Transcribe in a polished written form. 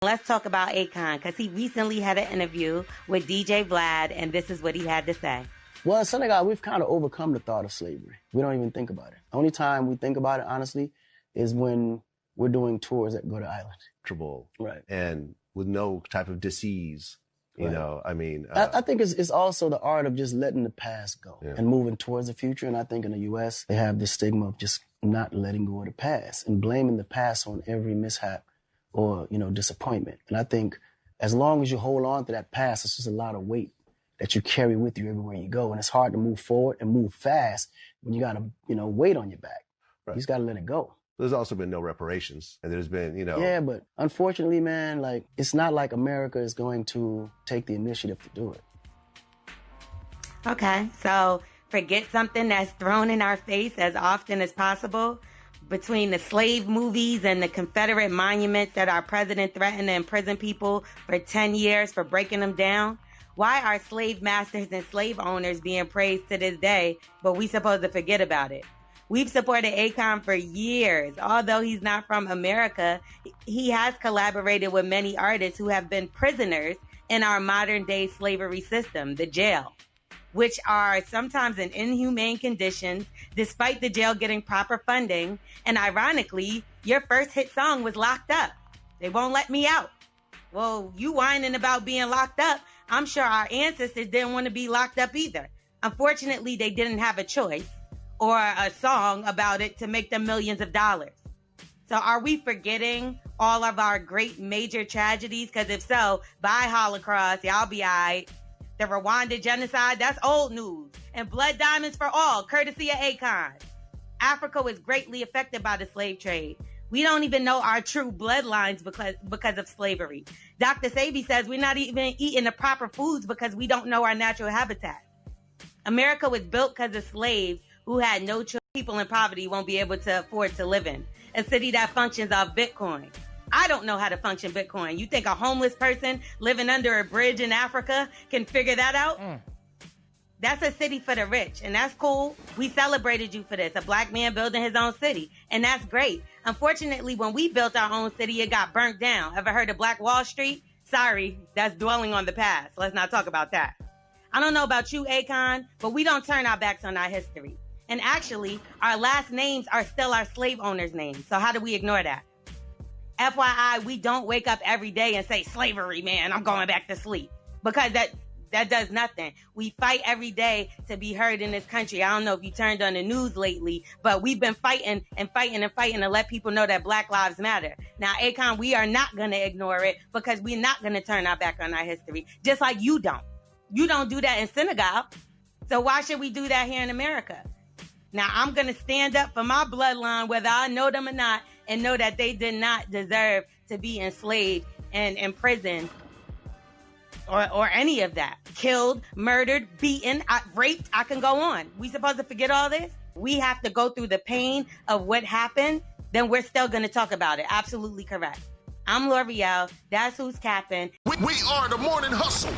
Let's talk about Akon, because he recently had an interview with DJ Vlad, and this is what he had to say. Well, in Senegal, we've kind of overcome the thought of slavery. We don't even think about it. The only time we think about it, honestly, is when we're doing tours at Goree Island. Right. And with no type of disease, you know, I mean. I think it's also the art of just letting the past go and moving towards the future. And I think in the U.S., they have this stigma of just not letting go of the past and blaming the past on every mishap or, you know, disappointment. And I think as long as you hold on to that past, it's just a lot of weight that you carry with you everywhere you go. And it's hard to move forward and move fast when you got a, you know, weight on your back. Right. You just got to let it go. There's also been no reparations, and there's been, you know. Yeah, but unfortunately, man, like, it's not like America is going to take the initiative to do it. Okay, so forget something that's thrown in our face as often as possible. Between the slave movies and the Confederate monuments that our president threatened to imprison people for 10 years for breaking them down, why are slave masters and slave owners being praised to this day, but we supposed to forget about it? We've supported Akon for years. Although he's not from America, he has collaborated with many artists who have been prisoners in our modern day slavery system, the jail, which are sometimes in inhumane conditions, despite the jail getting proper funding. And ironically, your first hit song was Locked Up. They won't let me out. Well, you whining about being locked up. I'm sure our ancestors didn't want to be locked up either. Unfortunately, they didn't have a choice or a song about it to make them millions of dollars. So are we forgetting all of our great major tragedies? Because if so, by Holocaust, y'all be all right. The Rwanda genocide, that's old news. And blood diamonds for all, courtesy of Akon. Africa was greatly affected by the slave trade. We don't even know our true bloodlines because of slavery. Dr. Sebi says we're not even eating the proper foods because we don't know our natural habitat. America was built because of slaves who had no choice. People in poverty won't be able to afford to live in. A city that functions off Bitcoin. I don't know how to function Bitcoin. You think a homeless person living under a bridge in Africa can figure that out? That's a city for the rich, and that's cool. We celebrated you for this, a black man building his own city, and that's great. Unfortunately, when we built our own city, it got burnt down. Ever heard of Black Wall Street? Sorry, that's dwelling on the past. Let's not talk about that. I don't know about you, Akon, but we don't turn our backs on our history. And actually, our last names are still our slave owners' names, so how do we ignore that? FYI, we don't wake up every day and say, slavery, man, I'm going back to sleep. Because that does nothing. We fight every day to be heard in this country. I don't know if you turned on the news lately, but we've been fighting to let people know that Black lives matter. Now, Akon, we are not going to ignore it because we're not going to turn our back on our history, just like you don't. You don't do that in Senegal. So why should we do that here in America? Now, I'm going to stand up for my bloodline, whether I know them or not, and know that they did not deserve to be enslaved and imprisoned or any of that. Killed, murdered, beaten, raped. I can go on. We supposed to forget all this? We have to go through the pain of what happened, then we're still going to talk about it. Absolutely correct. I'm L'Oreal. That's who's Cappin. We are the morning hustle.